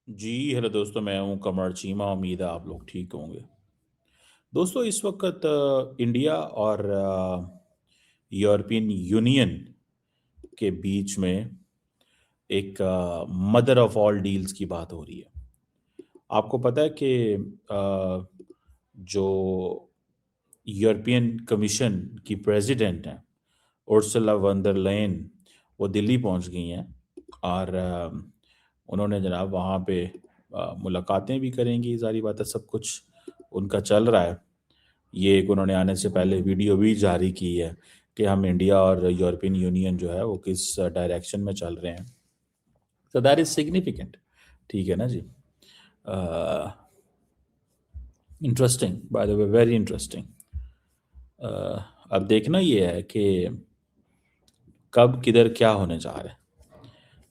जी hello दोस्तों, मैं हूं कमर चीमा। उम्मीद है आप लोग ठीक होंगे। दोस्तों, इस वक्त इंडिया और यूरोपियन यूनियन के बीच में एक मदर ऑफ ऑल डील्स की बात हो रही है। आपको पता है कि जो यूरोपियन कमीशन की प्रेसिडेंट हैं उर्सुला वन डर लेयन, वो दिल्ली पहुंच गई हैं और उन्होंने जनाब वहाँ पे मुलाकातें भी करेंगी। सारी बात है, सब कुछ उनका चल रहा है। ये एक उन्होंने आने से पहले वीडियो भी जारी की है कि हम इंडिया और यूरोपियन यूनियन जो है वो किस डायरेक्शन में चल रहे हैं। तो दैट इज सिग्निफिकेंट। ठीक है ना जी। Interesting, by the way, very interesting. अब देखना ये है कि कब किधर क्या होने जा रहा है।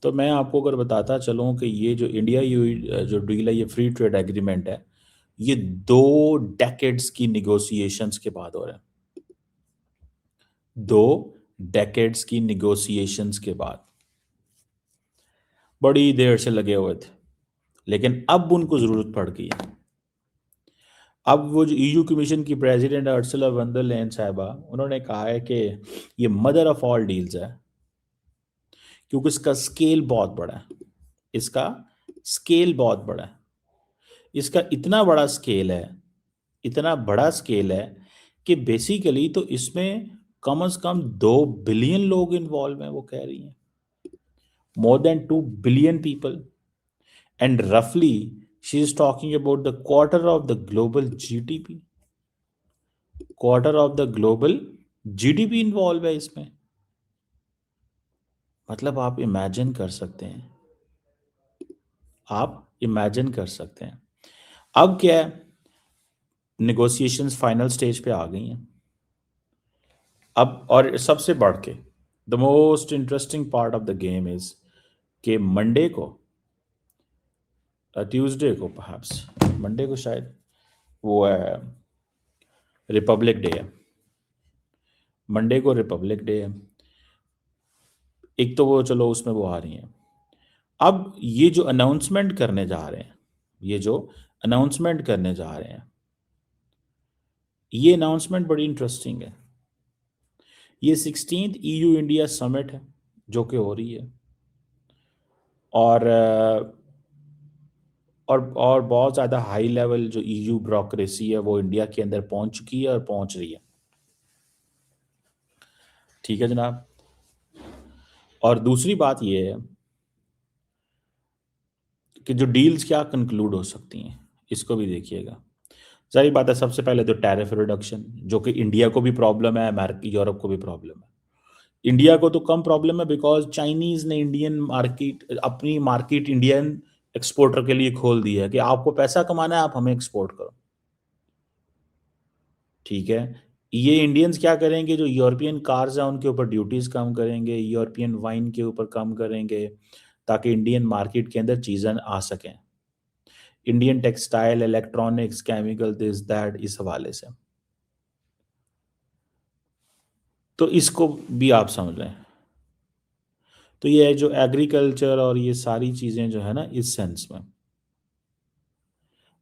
तो मैं आपको अगर बताता चलूँ कि ये जो इंडिया यू जो डील है, ये फ्री ट्रेड एग्रीमेंट है। ये 2 डेकेड्स की निगोशिएशंस के बाद हो रहा है। 2 डेकेड्स की निगोशिएशंस के बाद बड़ी देर से लगे हुए थे, लेकिन अब उनको जरूरत पड़ गई है। अब वो जो ईयू कमीशन की प्रेसिडेंट अर्सुला वन डर लेयन साहिबा, उन्होंने कहा है कि ये मदर ऑफ ऑल डील्स है, क्योंकि इसका स्केल बहुत बड़ा है। इसका स्केल बहुत बड़ा है। इसका इतना बड़ा स्केल है, इतना बड़ा स्केल है कि बेसिकली तो इसमें कम से कम 2 बिलियन लोग इन्वॉल्व हैं, वो कह रही हैं। More than 2 billion people, and रफली she is talking about the quarter of the global GDP. Quarter of the global GDP involve है इसमें। मतलब आप इमेजिन कर सकते हैं, आप इमेजिन कर सकते हैं। अब क्या है, नेगोशिएशंस फाइनल स्टेज पे आ गई हैं। अब और सबसे बढ़ के the most interesting part of the game is कि मंडे को, ट्यूसडे को, परहैप्स मंडे को शायद, वो है रिपब्लिक डे है। मंडे को रिपब्लिक डे है। एक तो वो, चलो उसमें वो आ रही हैं। अब ये जो अनाउंसमेंट करने जा रहे हैं, ये जो अनाउंसमेंट करने जा रहे हैं, ये अनाउंसमेंट बड़ी इंटरेस्टिंग है। ये 16th ईयू इंडिया समिट है जो कि हो रही है, और और बहुत ज़्यादा हाई लेवल जो ईयू ब्यूरोक्रेसी है वो इंडिया के अंदर पहुंच चुकी है और पहुंच रही है। ठीक है जनाब। और दूसरी बात ये है कि जो डील्स क्या कंक्लूड हो सकती हैं, इसको भी देखिएगा। सारी बात है, सबसे पहले तो टैरिफ रिडक्शन, जो कि इंडिया को भी प्रॉब्लम है, अमेरिका यूरोप को भी प्रॉब्लम है। इंडिया को तो कम प्रॉब्लम है बिकॉज चाइनीज ने इंडियन मार्केट, अपनी मार्केट इंडियन एक्सपोर्टर के लिए खोल दी है कि आपको पैसा कमाना है, आप हमें एक्सपोर्ट करो। ठीक है। ये इंडियंस क्या करेंगे, जो यूरोपियन कार्स हैं उनके ऊपर ड्यूटीज कम करेंगे, यूरोपियन वाइन के ऊपर कम करेंगे, ताकि इंडियन मार्केट के अंदर चीज़ें आ सकें। Indian textile, electronics, chemical, this that, इस हवाले से। तो इसको भी आप समझ लें। तो ये जो एग्रीकल्चर और ये सारी चीज़ें जो है ना, इस सेंस में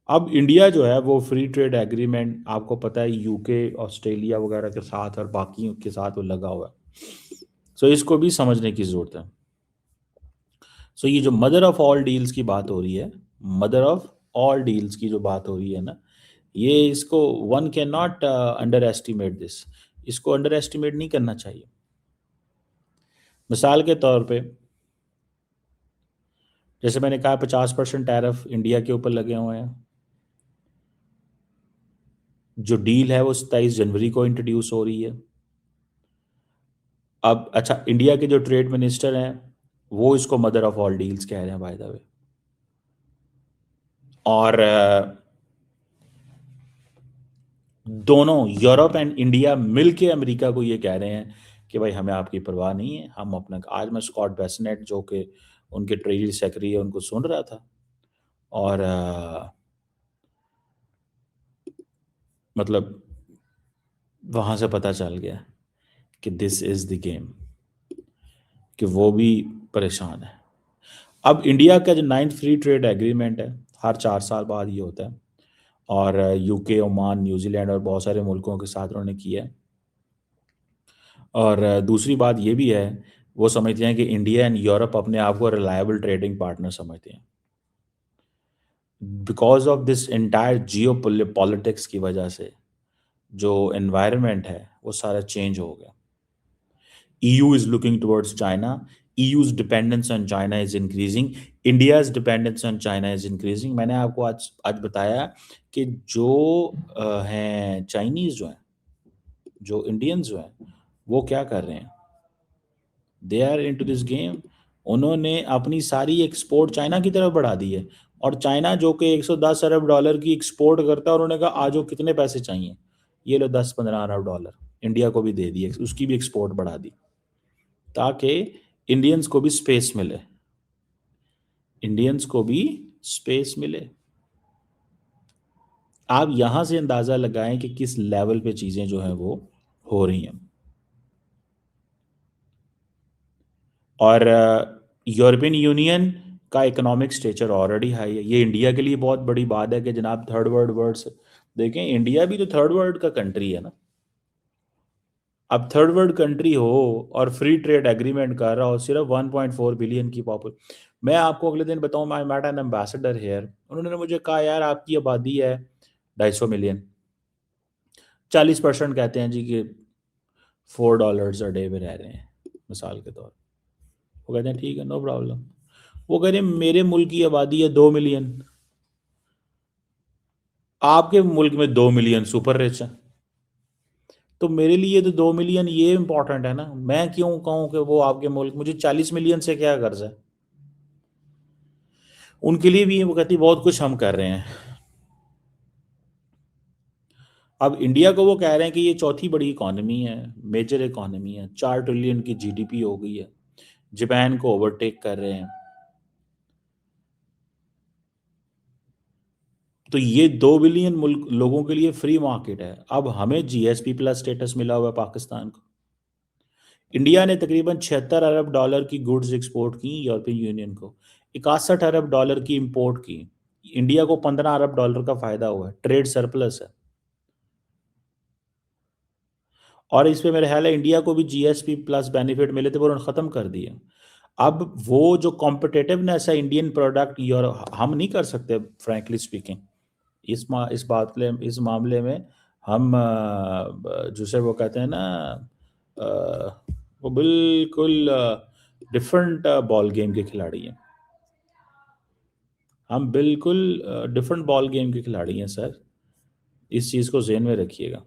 अब इंडिया जो है वो फ्री ट्रेड एग्रीमेंट, आपको पता है, यूके, ऑस्ट्रेलिया वगैरह के साथ और बाकी के साथ वो लगा हुआ है। सो इसको भी समझने की ज़रूरत है। सो ये जो मदर ऑफ ऑल डील्स की बात हो रही है, मदर ऑफ ऑल डील्स की जो बात हो रही है ना, ये इसको one can not under estimate this. इसको अंडर एस्टिमेट नहीं करना चाहिए। मिसाल के तौर पे, जैसे मैंने कहा, 50% टैरिफ इंडिया के ऊपर लगे हुए हैं। जो डील है वो 27 जनवरी को इंट्रोड्यूस हो रही है। अब अच्छा, इंडिया के जो ट्रेड मिनिस्टर हैं वो इसको मदर ऑफ ऑल डील्स कह रहे हैं, बाय द वे। और दोनों यूरोप एंड इंडिया मिलके अमेरिका को ये कह रहे हैं कि भाई हमें आपकी परवाह नहीं है, हम अपना। आज मैं स्कॉट बेसनेट, जो कि उनके ट्रेजरी सेक्रेटरी है, उनको सुन रहा था, और मतलब वहाँ से पता चल गया कि दिस इज़ द गेम, कि वो भी परेशान है। अब इंडिया का जो 9th फ्री ट्रेड एग्रीमेंट है, हर 4 साल बाद ये होता है, और यूके, ओमान, न्यूजीलैंड और बहुत सारे मुल्कों के साथ उन्होंने किया है। और दूसरी बात ये भी है, वो समझते हैं कि इंडिया एंड यूरोप अपने आप को रिलायबल ट्रेडिंग पार्टनर समझते हैं। Because of this entire Jio politics की वजह से जो एनवायरनमेंट है वो सारा चेंज हो गया। EU is looking towards China. EU's dependence on China is increasing. India's dependence on China is increasing. मैंने आपको आज आज बताया कि जो हैं चाइनीज जो हैं, जो इंडियंस जो हैं, वो क्या कर रहे हैं, they are into this game. उन्होंने अपनी सारी एक्सपोर्ट चाइना की तरफ बढ़ा दी है, और चाइना जो कि 110 अरब डॉलर की एक्सपोर्ट करता है, उन्होंने कहा आज वो कितने पैसे चाहिए, ये लो 10-15 अरब डॉलर इंडिया को भी दे दिए, उसकी भी एक्सपोर्ट बढ़ा दी ताकि इंडियंस को भी स्पेस मिले, इंडियंस को भी स्पेस मिले। आप यहां से अंदाजा लगाएं कि किस लेवल पे चीजें जो हैं वो हो रही हैं। और यूरोपियन यूनियन का इकोनॉमिक स्टेचर ऑलरेडी हाई है। ये इंडिया के लिए बहुत बड़ी बात है कि जनाब थर्ड वर्ल्ड वर्ड्स देखें, इंडिया भी तो थर्ड वर्ल्ड का कंट्री है ना। अब थर्ड वर्ल्ड कंट्री हो और फ्री ट्रेड एग्रीमेंट कर रहा हो, सिर्फ 1.4 बिलियन की पॉपुलेशन। मैं आपको अगले दिन बताऊं, I met an ambassador here, उन्होंने मुझे कहा यार आपकी आबादी है 250 मिलियन, 40% कहते हैं जी कि $4 अ डे में रह रहे हैं मिसाल के तौर। वो कहते हैं ठीक है, नो प्रॉब्लम। वो कह रहे हैं मेरे मुल्क की आबादी है 2 मिलियन, आपके मुल्क में 2 मिलियन सुपर रिच है, तो मेरे लिए तो 2 मिलियन ये इंपॉर्टेंट है ना। मैं क्यों कहूँ कि वो आपके मुल्क, मुझे 40 मिलियन से क्या गर्ज है। उनके लिए भी वो कहती बहुत कुछ हम कर रहे हैं। अब इंडिया को वो कह रहे हैं कि ये चौथी बड़ी इकॉनमी है, मेजर इकॉनमी है, 4 ट्रिलियन की जीडीपी हो गई है, जापान को ओवरटेक कर रहे हैं। तो ये 2 बिलियन मुल्क लोगों के लिए फ्री मार्केट है। अब हमें जीएसपी प्लस स्टेटस मिला हुआ है पाकिस्तान को। इंडिया ने तकरीबन 76 अरब डॉलर की गुड्स एक्सपोर्ट की यूरोपियन यूनियन को, 61 अरब डॉलर की इंपोर्ट की। इंडिया को 15 अरब डॉलर का फायदा हुआ है, ट्रेड सरप्लस है। और इस पे मेरे ख्याल है इंडिया को भी जीएसपी प्लस बेनिफिट मिले थे, वो उन्होंने ख़त्म कर दिए। अब वो जो कॉम्पिटिटिवनेस है इंडियन प्रोडक्ट, हम नहीं कर सकते फ्रैंकली स्पीकिंग। इस मामले में हम जिसे वो कहते हैं ना, वो बिल्कुल डिफरेंट बॉल गेम के खिलाड़ी हैं। हम बिल्कुल डिफरेंट बॉल गेम के खिलाड़ी हैं सर, इस चीज़ को ज़हन में रखिएगा।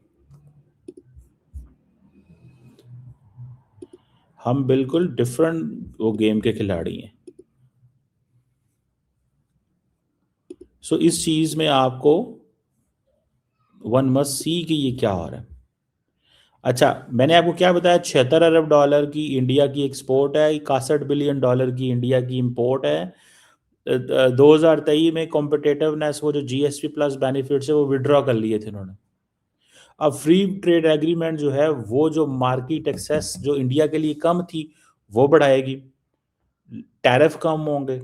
हम बिल्कुल डिफरेंट वो गेम के खिलाड़ी हैं। सो इस चीज़ में आपको वन मस्ट सी कि ये क्या हो रहा है। अच्छा, मैंने आपको क्या बताया, 76 अरब डॉलर की इंडिया की एक्सपोर्ट है, 61 बिलियन डॉलर की इंडिया की इंपोर्ट है। 2023 में कॉम्पिटेटिवनेस, वो जो जीएसपी प्लस बेनिफिट्स है वो विड्रॉ कर लिए थे उन्होंने। अब फ्री ट्रेड एग्रीमेंट जो है, वो जो मार्केट एक्सेस जो इंडिया के लिए कम थी वो बढ़ाएगी, टैरिफ कम होंगे,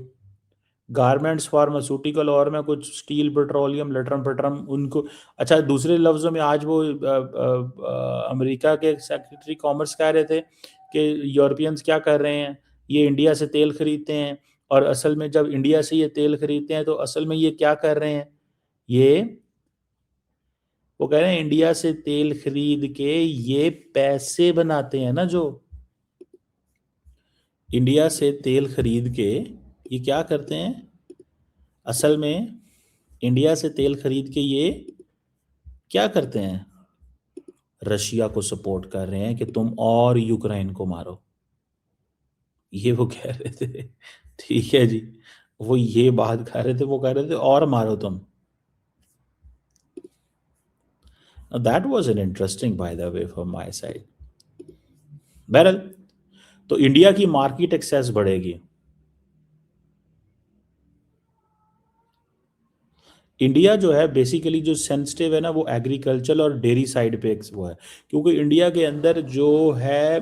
गारमेंट्स, फार्मास्यूटिकल और में कुछ स्टील, पेट्रोलियम, लटरम पटरम उनको। अच्छा, दूसरे लफ्ज़ों में आज वो अमेरिका के सेक्रेटरी कॉमर्स कह रहे थे कि यूरोपियंस क्या कर रहे हैं, ये इंडिया से तेल खरीदते हैं, और असल में जब इंडिया से ये तेल खरीदते हैं तो असल में ये क्या कर रहे हैं, ये वो कह रहे हैं इंडिया से तेल खरीद के ये पैसे बनाते हैं ना, जो इंडिया से तेल खरीद के ये क्या करते हैं, असल में इंडिया से तेल खरीद के ये क्या करते हैं, रशिया को सपोर्ट कर रहे हैं कि तुम और यूक्रेन को मारो। ये वो कह रहे थे, ठीक है जी, वो ये बात कह रहे थे, वो कह रहे थे और मारो तुम। That was an interesting by the way from my side. बहरहाल, तो इंडिया की मार्केट एक्सेस बढ़ेगी। इंडिया जो है बेसिकली जो सेंसिटिव है ना वो एग्रीकल्चर और डेयरी साइड पे वो है, क्योंकि इंडिया के अंदर जो है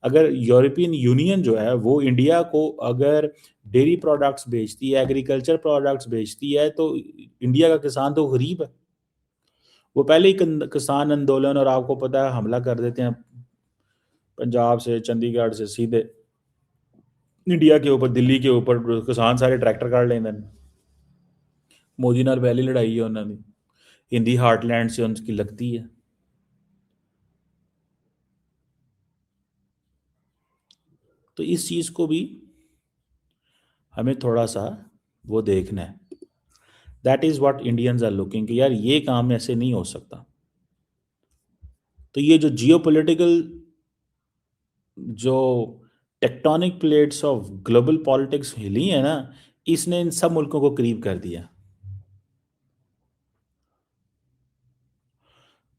अगर यूरोपियन यूनियन जो है वो इंडिया को अगर डेयरी प्रोडक्ट्स बेचती है, एग्रीकल्चर प्रोडक्ट्स बेचती है, तो इंडिया का किसान तो गरीब है। वो पहले ही किसान आंदोलन और आपको पता है हमला कर देते हैं पंजाब से, चंडीगढ़ से सीधे इंडिया के ऊपर, दिल्ली के ऊपर किसान सारे ट्रैक्टर काट लेंगे। मोदी नाल पहली लड़ाई है उन्होंने, हिंदी हार्टलैंड से उनकी लगती है। तो इस चीज़ को भी हमें थोड़ा सा वो देखना है। That is what Indians are looking कि यार ये काम ऐसे नहीं हो सकता। तो ये जो जियोपॉलिटिकल जो tectonic plates of global politics हिली है ना, इसने इन सब मुल्कों को करीब कर दिया।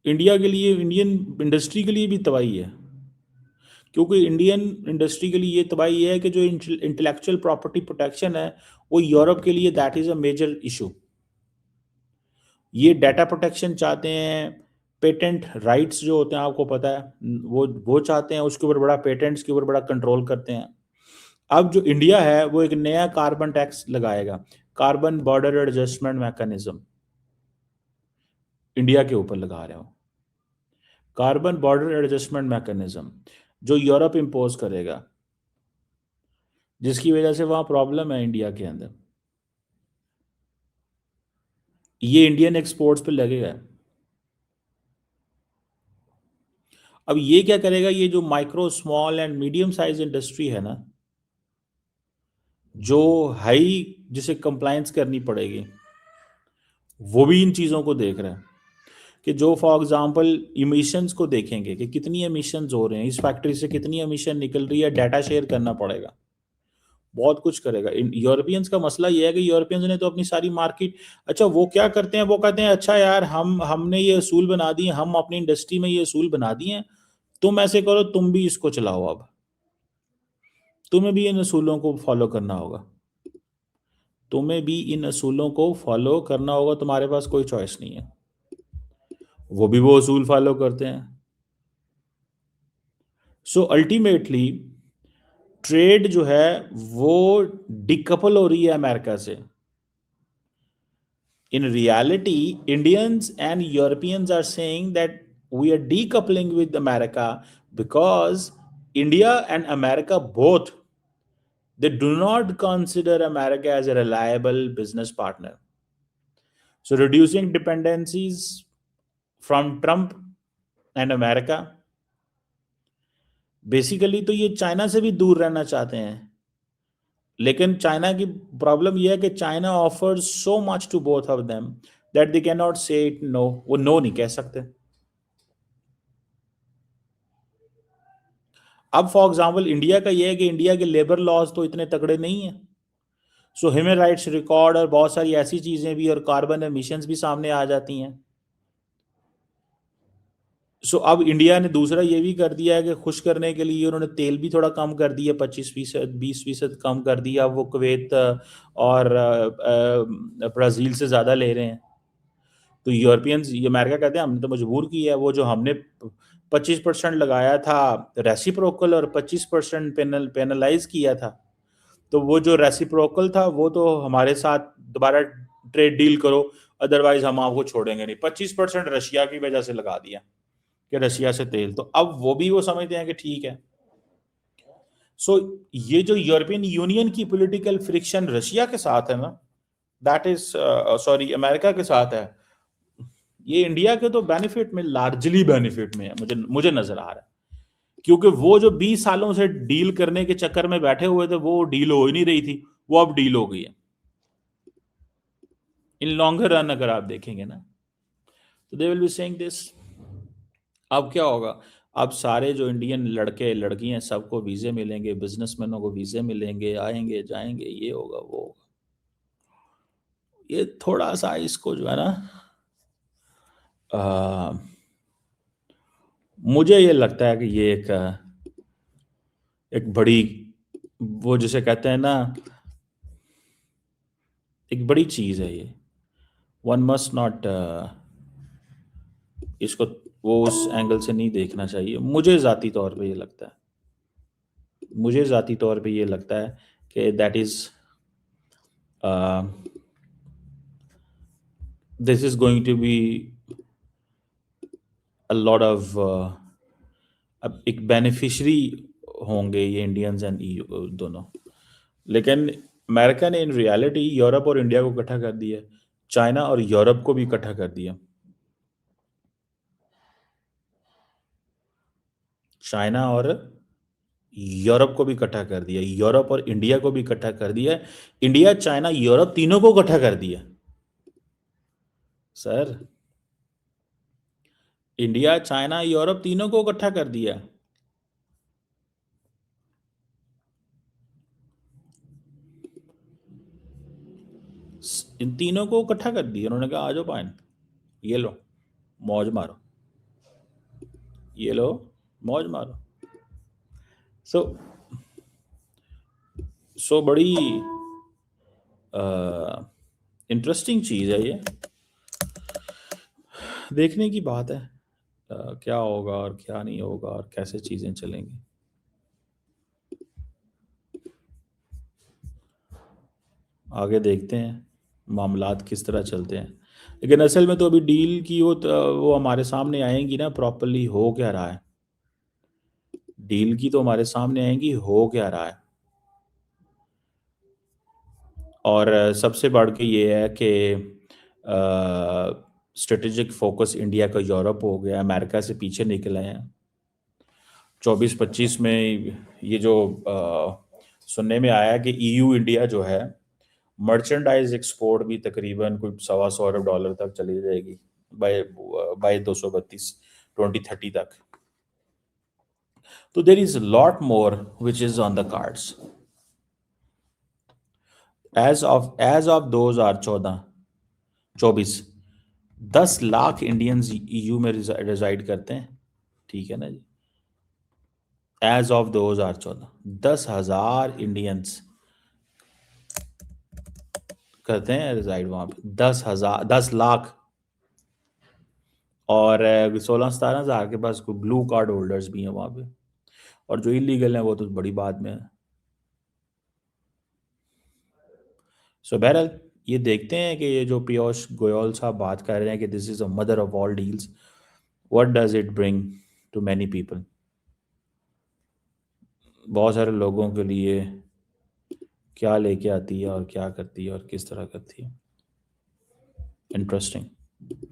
इंडिया के लिए, इंडियन इंडस्ट्री के लिए भी तबाही है, क्योंकि इंडियन इंडस्ट्री के लिए ये तबाही है कि जो इंटेलेक्चुअल प्रॉपर्टी प्रोटेक्शन है वो यूरोप के लिए that is a major issue. ये डाटा प्रोटेक्शन चाहते हैं, पेटेंट राइट्स जो होते हैं आपको पता है वो चाहते हैं, उसके ऊपर बड़ा पेटेंट्स के ऊपर बड़ा कंट्रोल करते हैं। अब जो इंडिया है वो एक नया कार्बन टैक्स लगाएगा, carbon border adjustment mechanism India के ऊपर लगा रहे हो। कार्बन बॉर्डर एडजस्टमेंट मैकेनिज्म जो यूरोप इम्पोज करेगा, जिसकी वजह से वहाँ प्रॉब्लम है इंडिया के अंदर। ये इंडियन एक्सपोर्ट्स पे लगेगा। अब ये क्या करेगा, ये जो micro small and medium size industry है ना, जो हाई जिसे कंप्लायंस करनी पड़ेगी, वो भी इन चीज़ों को देख रहा है कि जो फॉर एग्जांपल इमिशंस को देखेंगे कि कितनी एमिशंस हो रहे हैं, इस फैक्ट्री से कितनी एमिशन निकल रही है, डाटा शेयर करना पड़ेगा, बहुत कुछ करेगा। यूरोपियंस का मसला ये है कि यूरोपियंस ने तो अपनी सारी मार्केट, अच्छा वो क्या करते हैं, वो कहते हैं अच्छा यार हमने ये असूल बना दिए, हम अपनी इंडस्ट्री में ये असूल बना दिए हैं, तुम ऐसे करो, तुम भी इसको चलाओ, अब तुम्हें भी इन असूलों को फॉलो करना होगा, तुम्हें भी इन असूलों को फॉलो करना होगा, तुम्हारे पास कोई चॉइस नहीं है। वो भी वो असूल फॉलो करते हैं। सो अल्टीमेटली ट्रेड जो है वो डिकपल हो रही है अमेरिका से। In reality, Indians and Europeans are saying that we are decoupling with America because India and America both, they do not consider America as a reliable business partner. So reducing dependencies from Trump and America, basically तो ये China से भी दूर रहना चाहते हैं, लेकिन China की प्रॉब्लम यह है कि China offers so much to both of them that they cannot नॉट से इट नो, वो नो नहीं कह सकते। अब फॉर एग्जांपल इंडिया का ये है कि इंडिया के लेबर लॉज तो इतने तगड़े नहीं हैं, सो ह्यूमन राइट्स रिकॉर्ड और बहुत सारी ऐसी चीज़ें भी और कार्बन एमिशंस भी सामने आ जाती हैं। सो अब इंडिया ने दूसरा ये भी कर दिया है कि खुश करने के लिए उन्होंने तेल भी थोड़ा कम कर दिया, 25% 20% कम कर दिया। अब वो कुवैत और ब्राज़ील से ज़्यादा ले रहे हैं। तो यूरोपियंस, ये अमेरिका कहते हैं हमने तो मजबूर किया है, वो जो हमने 25% लगाया था रेसिप्रोकल और 25% पेनलाइज किया था, तो वो जो रेसिप्रोकल था वो तो हमारे साथ दोबारा ट्रेड डील करो, अदरवाइज हम आपको छोड़ेंगे नहीं। 25% रशिया की वजह से लगा दिया कि रशिया से तेल, तो अब वो भी वो समझते हैं कि ठीक है। सो ये जो यूरोपियन यूनियन की पॉलिटिकल फ्रिक्शन रशिया के साथ है ना, दैट इज सॉरी अमेरिका के साथ है, ये इंडिया के तो बेनिफिट में, लार्जली बेनिफिट में है, मुझे मुझे नजर आ रहा है। क्योंकि वो जो 20 सालों से डील करने के चक्कर में बैठे हुए थे, वो डील हो ही नहीं रही थी, वो अब डील हो गई है इन लॉन्गर रन। अगर आप देखेंगे ना, तो they will be saying this. अब क्या होगा, अब सारे जो इंडियन लड़के लड़कियां सबको वीजे मिलेंगे, बिजनेसमैनों को वीजे मिलेंगे, आएंगे जाएंगे, ये होगा वो होगा। ये थोड़ा सा इसको जो है ना, आ, मुझे ये लगता है कि ये एक बड़ी, वो जिसे कहते हैं ना, एक बड़ी चीज है ये। वन मस्ट नॉट इसको वो उस एंगल से नहीं देखना चाहिए। मुझे ज़ाती तौर पे ये लगता है, मुझे ज़ाती तौर पे ये लगता है कि that is this is going to be a lot of अब एक बेनिफिशरी होंगे ये इंडियंस एंड ईयू दोनों। लेकिन अमेरिका ने इन रियलिटी यूरोप और इंडिया को इकट्ठा कर दिया, चाइना और यूरोप को भी इकट्ठा कर दिया। चाइना और यूरोप को भी इकट्ठा कर दिया, यूरोप और इंडिया को भी इकट्ठा कर दिया, इंडिया चाइना यूरोप तीनों को इकट्ठा कर दिया। सर, इंडिया चाइना यूरोप तीनों को इकट्ठा कर दिया। इन तीनों को इकट्ठा कर दिया, उन्होंने कहा आ जाओ पाइन, ये लो मौज मारो, ये लो मौज मारो। सो सो बड़ी इंटरेस्टिंग चीज़ है ये, देखने की बात है क्या होगा और क्या नहीं होगा और कैसे चीज़ें चलेंगी। आगे देखते हैं मामलात किस तरह चलते हैं। लेकिन असल में तो अभी डील की वो हमारे सामने आएंगी ना, प्रॉपरली हो क्या रहा है, डील की तो हमारे सामने आएंगी हो क्या रहा है। और सबसे बढ़ के ये है कि स्ट्रेटेजिक फोकस इंडिया का यूरोप हो गया, अमेरिका से पीछे निकल आए हैं। 24-25 में ये जो सुनने में आया कि ईयू इंडिया जो है मर्चेंडाइज एक्सपोर्ट भी तकरीबन कोई $125 तक चली जाएगी बाय बाय 232 2030 तक। तो there is lot more which is on the cards as of 2014-24 10 lakh Indians EU में रिजाइड करते हैं, ठीक है ना जी। एज ऑफ 2014 10,000 इंडियंस करते हैं रिजाइड वहां पे, 10,000 10 लाख। और 16-17 हज़ार के पास कोई ब्लू कार्ड होल्डर्स भी हैं वहाँ पे, और जो इलीगल हैं वो तो बड़ी बात में है। सो बहरहाल ये देखते हैं कि ये जो पीयूष गोयल साहब बात कर रहे हैं कि this is a mother of all deals, what does it bring to many people, बहुत सारे लोगों के लिए क्या लेके आती है और क्या करती है और किस तरह करती है। इंटरेस्टिंग।